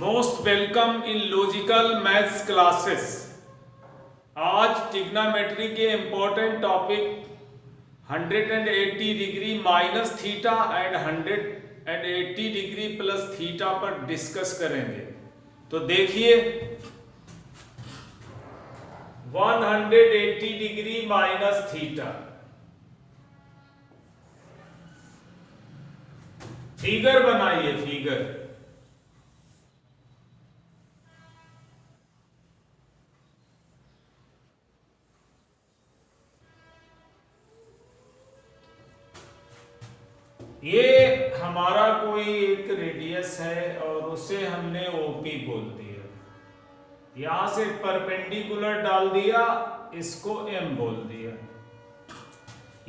Most welcome in logical maths classes. आज trigonometry के important topic 180 degree minus theta and 180 degree plus theta पर discuss करेंगे। तो देखिए 180 डिग्री माइनस थीटा, फिगर बनाइए। फिगर ये हमारा कोई एक रेडियस है और उसे हमने ओपी बोल दिया। यहां से परपेंडिकुलर डाल दिया, इसको एम बोल दिया।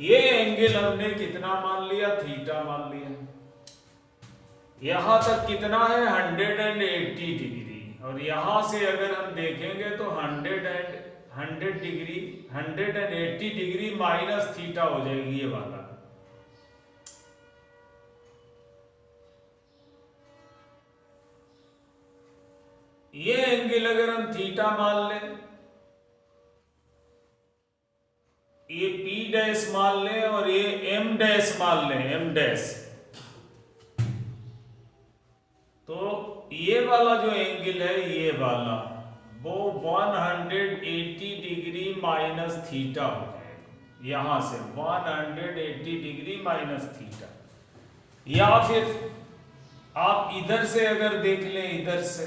ये एंगल हमने कितना मान लिया? थीटा मान लिया। यहां तक कितना है? 180 डिग्री। और यहां से अगर हम देखेंगे तो 180 डिग्री माइनस थीटा हो जाएगी ये वाला। ये एंगल अगर हम थीटा मान लें, ये P डैश मान लें और ये M डैश मान लें, M डैश, तो ये वाला जो एंगल है ये वाला वो 180 डिग्री माइनस थीटा हो जाएगा। यहां से 180 डिग्री माइनस थीटा। या फिर आप इधर से अगर देख लें, इधर से,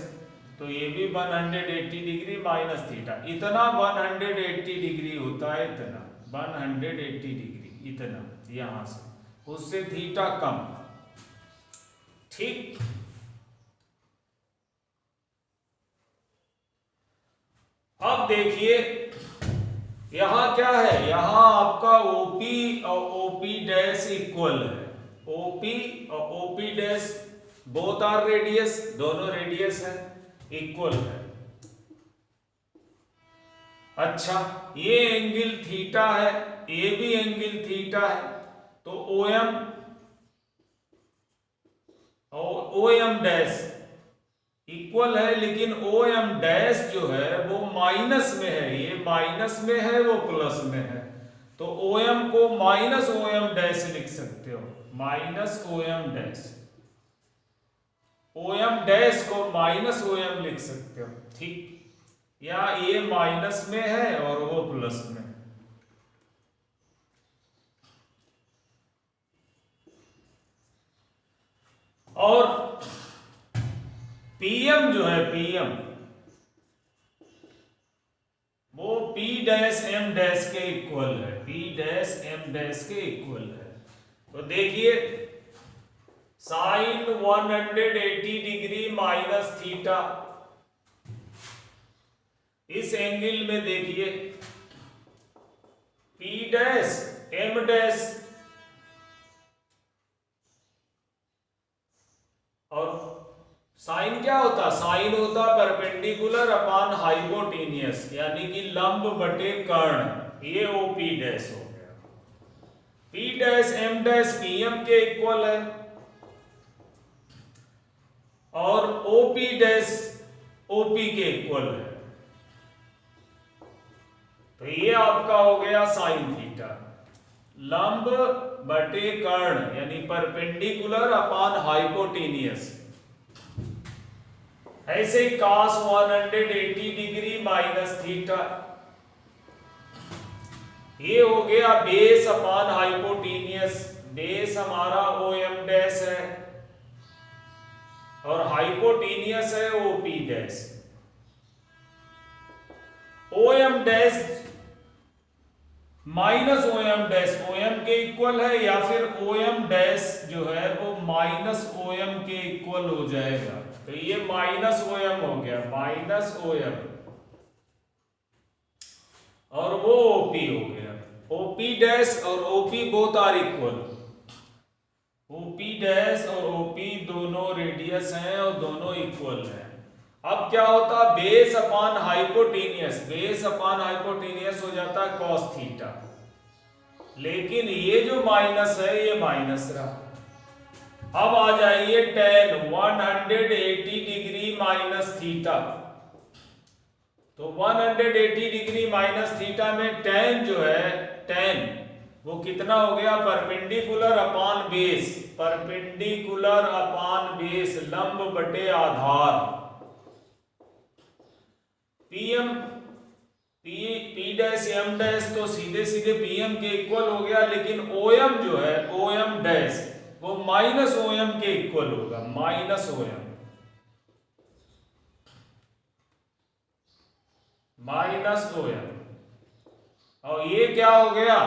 तो ये भी 180 डिग्री माइनस थीटा। इतना 180 डिग्री होता है, इतना 180 डिग्री, इतना यहां से, उससे थीटा कम। ठीक। अब देखिए यहां क्या है? यहां आपका ओपी और ओपी डैश इक्वल है। ओपी और OP dash both are radius, दोनों रेडियस है, इक्वल है। अच्छा, ये एंगल थीटा है, ये भी एंगल थीटा है, तो OM और OM डैश इक्वल है। लेकिन OM डैश जो है वो माइनस में है, ये माइनस में है, वो प्लस में है। तो OM को माइनस OM डैश लिख सकते हो, minus OM dash. OM dash को माइनस OM लिख सकते हो। ठीक। या ये माइनस में है और वो प्लस में। और PM जो है, PM वो P डैश M डैश के इक्वल है, P डैश M डैश के इक्वल है। तो देखिए साइन 180 डिग्री माइनस थीटा, इस एंगल में देखिए P डैश M डैश और साइन क्या होता? साइन होता परपेंडिकुलर अपॉन हाइपोटेनियस, यानी कि लंब बटे कर्ण। ये OP डैश हो गया। P dash M dash PM के इक्वल है और OP डैश OP के इक्वल है। तो ये आपका हो गया साइन थीटा, लंब बटे कर्ण, यानी परपेंडिकुलर अपॉन हाइपोटेनियस। ऐसे ही cos 180 डिग्री माइनस थीटा, ये हो गया बेस अपॉन हाइपोटेनियस। बेस हमारा OM डैश है और हाइपोटेनियस है OP dash. OM dash minus OM dash OM के इक्वल है, या फिर OM डैश जो है वो माइनस OM के इक्वल हो जाएगा। तो ये माइनस OM हो गया, माइनस OM, और वो OP हो गया। OP डैश और OP both are equal. OP dash और OP दोनों रेडियस हैं और दोनों इक्वल हैं। अब क्या होता? Base upon hypotenuse, base upon hypotenuse हो जाता है cos थीटा। लेकिन ये जो माइनस है ये माइनस रहा, अब आ जाइए टेन 180 डिग्री माइनस थीटा। तो 180 डिग्री माइनस थीटा में टेन जो है, टेन वो कितना हो गया, perpendicular upon base, perpendicular upon base, लंब बटे आधार। PM P dash M dash तो सीधे सीधे पीएम के इक्वल हो गया, लेकिन ओएम जो है, ओएम डैश वो माइनस ओएम के इक्वल होगा, माइनस ओएम, माइनस ओएम। और ये क्या हो गया,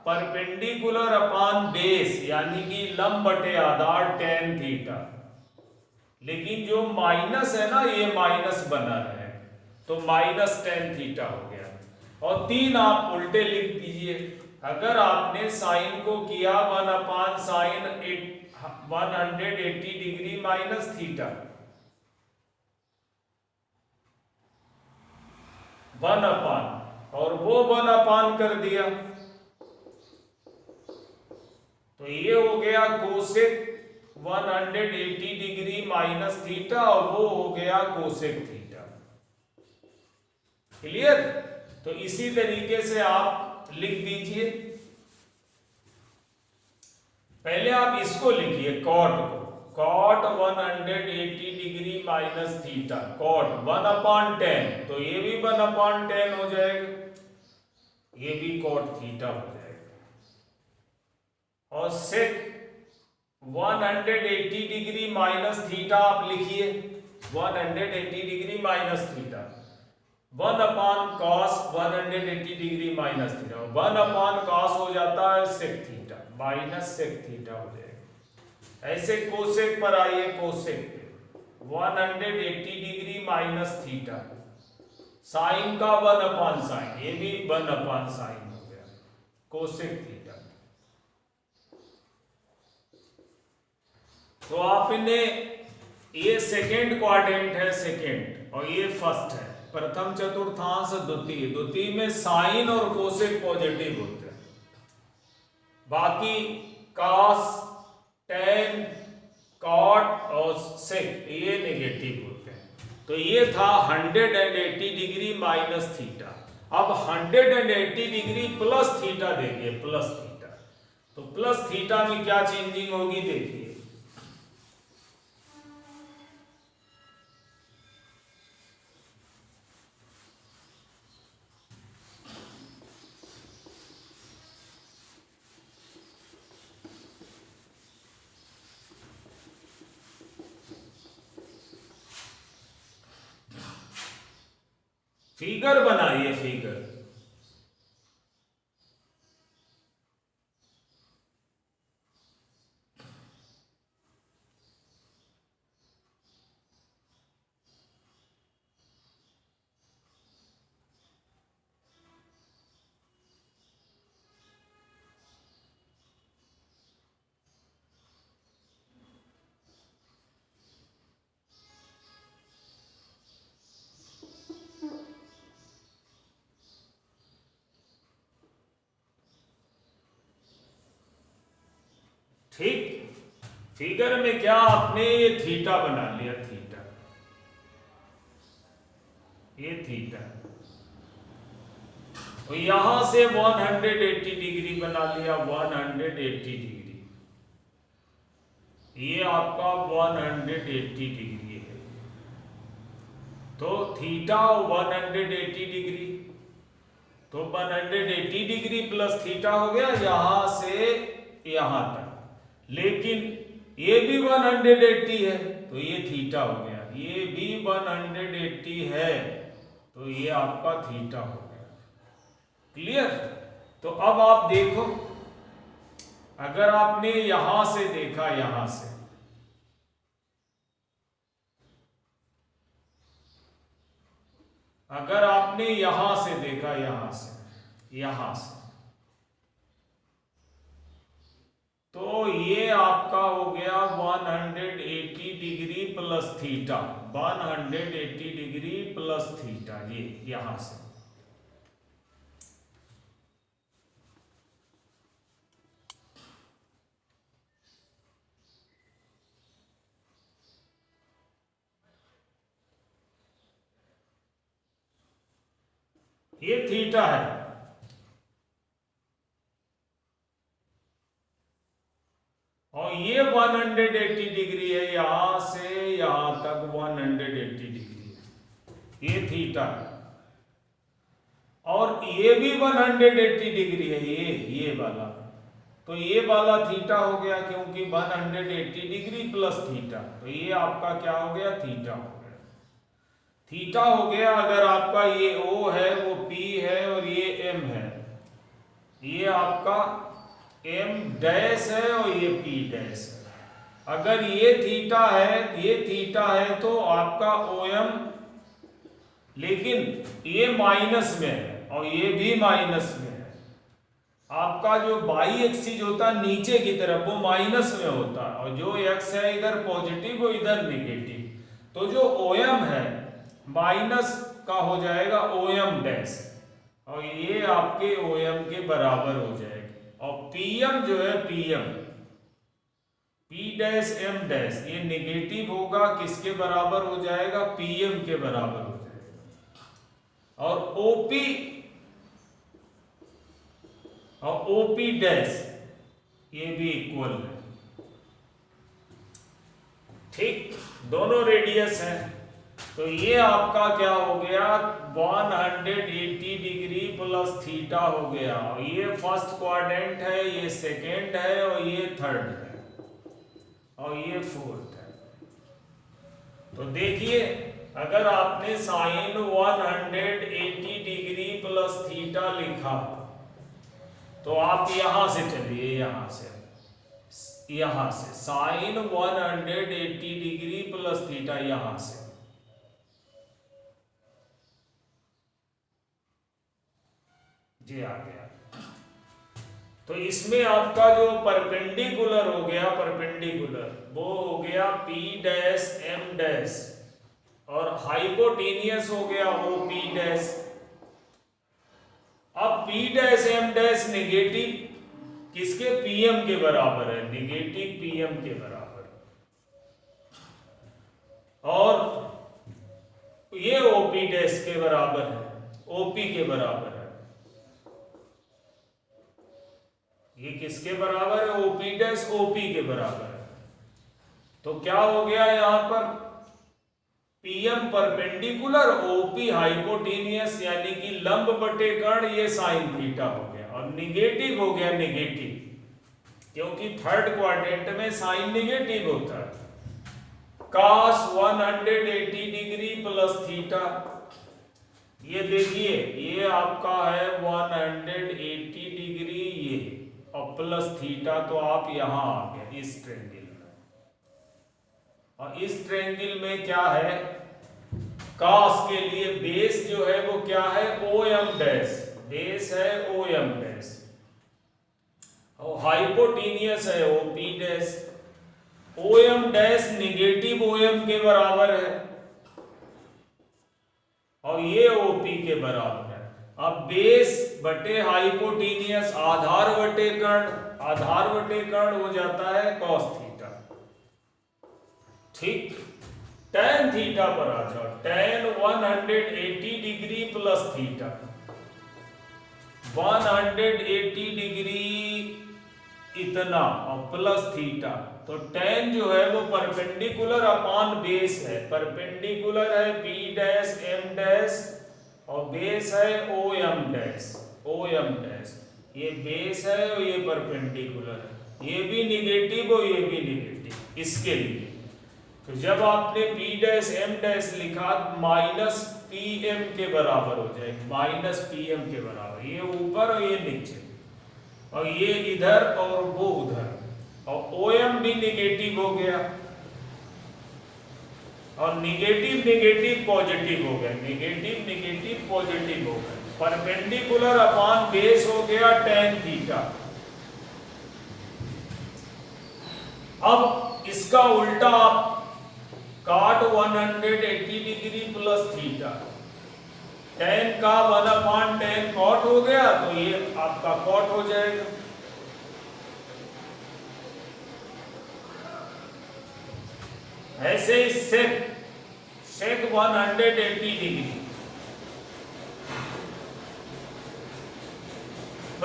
परपेंडिकुलर अपॉन बेस, यानी कि लंब बटे आधार टेन थीटा। लेकिन जो माइनस है ना, ये माइनस बना रहे, तो माइनस टेन थीटा हो गया। और तीन आप उल्टे लिख दीजिए। अगर आपने साइन को किया 1 अपान साइन 180 डिग्री माइनस थीटा, 1 अपान, और वो 1 अपान कर दिया, तो ये हो गया कोसेक 180 डिग्री माइनस थीटा, और वो हो गया कोसेक थीटा। क्लियर? तो इसी तरीके से आप लिख दीजिए। पहले आप इसको लिखिए, कॉट को, cot 180 degree minus theta, cot 1 upon 10, तो ये भी 1 अपान 10 हो जाएगा, ये भी कॉट थीटा हो जाएगा। और सेक 180 डिग्री माइनस थीटा आप लिखिए, 180 degree minus theta, 1 upon cos 180 degree minus theta, 1 upon cos हो जाता है sec theta, minus sec theta हो जाएगा। ऐसे कोसेक पर आइए, कोसेक पे 180 डिग्री माइनस थीटा, साइन का 1 अपान साइन, ये भी 1 अपान साइन हो गया, कोसेक थीटा। तो आपने, ये सेकेंड क्वाड्रेंट है, सेकेंड, और ये फर्स्ट है, प्रथम चतुर्थांश द्वितीय, द्वितीय में साइन और कोसेक पॉजिटिव होते हैं, बाकी कॉस, टेन, कॉट और सेक ये नेगेटिव होते हैं। तो ये था 180 डिग्री माइनस थीटा। अब 180 डिग्री प्लस थीटा देंगे, प्लस थीटा। तो प्लस थीटा में क्या चेंजिंग होगी देखिए, फिगर बनाइए, फिगर। ठीक, फिगर में क्या आपने ये थीटा बना लिया, थीटा, ये थीटा, और यहां से 180 डिग्री बना लिया, 180 डिग्री, ये आपका 180 डिग्री है। तो थीटा 180 डिग्री, तो 180 डिग्री प्लस थीटा हो गया यहां से यहां तक। लेकिन ये भी 180 है, तो ये थीटा हो गया, ये भी 180 है, तो ये आपका थीटा हो गया। क्लियर? तो अब आप देखो, अगर आपने यहां से देखा, यहां से, अगर आपने यहां से देखा, यहां से, यहां से, तो ये आपका हो गया 180 degree plus theta, 180 degree plus theta, ये यहां से। ये थीटा है, और ये 180 डिग्री है, यहां से यहां तक 180 डिग्री है, ये थीटा है। और ये भी 180 डिग्री है, ये वाला, तो ये वाला थीटा हो गया, क्योंकि 180 डिग्री प्लस थीटा, तो ये आपका क्या हो गया, थीटा हो गया। थीटा हो गया। अगर आपका ये O है, वो P है, और ये M है, ये आपका M डैश है, और ये P डैश है। अगर ये थीटा है, ये थीटा है, तो आपका OM, लेकिन ये माइनस में है और ये भी माइनस में है। आपका जो बाई एक्सिस होता है नीचे की तरफ, वो माइनस में होता है, और जो एक्स है इधर पॉजिटिव और इधर नेगेटिव, तो जो OM है माइनस का हो जाएगा OM डैश, और ये आपके OM के बराबर हो जाएगी। और PM जो है, P डैश M डैश, ये नेगेटिव होगा, किसके बराबर हो जाएगा, PM के बराबर हो जाएगा। और OP डैश ये भी इक्वल है, ठीक, दोनों रेडियस हैं। तो ये आपका क्या हो गया, 180 डिग्री प्लस थीटा हो गया। और ये फर्स्ट क्वाड्रेंट है, ये सेकेंड है, और ये थर्ड है, और ये फोर्थ है। तो देखिए, अगर आपने साइन 180 डिग्री प्लस थीटा लिखा, तो आप यहां से चलिए, यहां से साइन 180 डिग्री प्लस थीटा, यहां से जी आ गया। तो इसमें आपका जो परपेंडिकुलर हो गया, परपेंडिकुलर वो हो गया P डैश M डैश, और हाइपोटेनियस हो गया OP डैश। अब P dash M dash negative किसके, PM के बराबर है, नेगेटिव PM के बराबर, और ये OP डैश के बराबर है, OP के बराबर है। ये किसके बराबर है, OP डैश OP के बराबर है। तो क्या हो गया यहां पर, PM परपेंडिकुलर, OP हाइपोटेनियस, यानी कि लंब बटे कर्ण, ये साइन थीटा हो गया। और निगेटिव हो गया, नेगेटिव, क्योंकि थर्ड क्वाड्रेंट में साइन नेगेटिव होता है। cos 180 डिग्री प्लस थीटा, ये देखिए, ये आपका है 180 डिग्री, ये और प्लस थीटा, तो आप यहां आ गए इस ट्रायंगल में। और इस ट्रायंगल में क्या है, cos के लिए बेस जो है वो क्या है, OM डैश, बेस है OM डैश, और हाइपोटेनियस है OP dash. OM dash negative OM के बराबर है, और ये OP के बराबर है। अब बेस बटे हाइपोटेनियस, आधार बटे कर्ण, आधार बटे कर्ण हो जाता है cos थीटा, ठीक। tan थीटा पर आ जाओ, tan 180 degree plus theta, 180 degree इतना और प्लस थीटा, तो tan जो है वो परपेंडिकुलर अपॉन बेस है, परपेंडिकुलर है P डैश M डैश, और बेस है OM डैश, OM डैश, ये बेस है और ये परपेंडिकुलर है, ये भी निगेटिव और ये भी निगेटिव, इसके लिए। तो जब आपने P डैश M डैश लिखा, माइनस PM के बराबर हो जाएगा, माइनस PM के बराबर, ये ऊपर और ये नीचे, और ये इधर और वो उधर, और OM भी निगेटिव हो गया, और निगेटिव निगेटिव पॉजिटिव हो गया, निगेटिव निगेटिव पॉजिटिव हो गया। परपेंडिकुलर अपॉन बेस हो गया tan थीटा। अब इसका उल्टा आप काट 180 डिग्री प्लस थीटा, tan का 1/tan कॉट हो गया, तो ये आपका कॉट हो जाएगा। ऐसे ही सेक 180 डिग्री,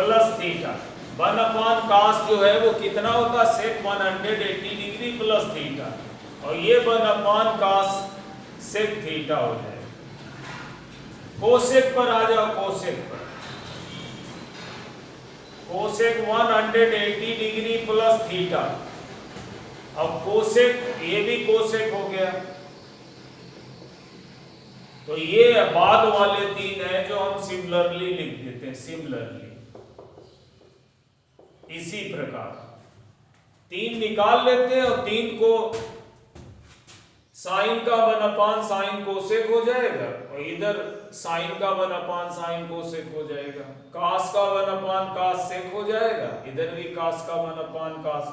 प्लस थीटा। 1/cos जो है वो कितना होता है, सेक 180 डिग्री प्लस थीटा, और ये 1/cos सेक थीटा हो जाएगा। कोसेक पर आ जाओ, कोसेक पर, कोसेक 180 डिग्री प्लस थीटा। अब कोसेक, ये भी कोसेक हो गया, तो ये बाद वाले 3 है जो हम सिमिलरली लिख देते हैं, सिमिलरली। इसी प्रकार 3 निकाल लेते हैं और 3 को साइन का 1/sin कोसेक हो जाएगा, और इधर साइन का 1/sin कोसेक हो जाएगा, कास का 1/cos सेक हो जाएगा, इधर भी कास का 1/cos।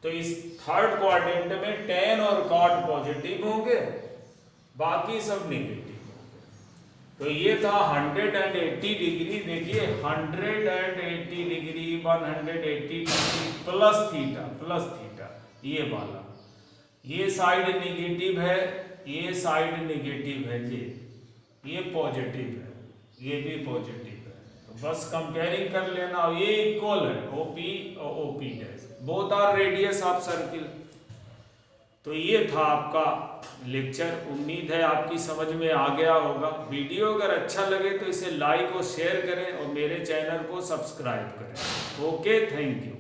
तो इस थर्ड क्वाड्रेंट में tan और cot पॉजिटिव होंगे, बाकी सब नेगेटिव। तो ये था 180 डिग्री। देखिए 180 degree, 180 degree plus theta, plus theta, ये वाला, ये साइड नेगेटिव है, ये साइड नेगेटिव है, ये पॉजिटिव है, ये भी पॉजिटिव है। तो बस कंपेयरिंग कर लेना, और ये इक्वल है, OP और OP dash, both are radius of circle. तो ये था आपका लेक्चर। उम्मीद है आपकी समझ में आ गया होगा। वीडियो अगर अच्छा लगे तो इसे लाइक और शेयर करें, और मेरे चैनल को सब्सक्राइब करें। Okay, thank you.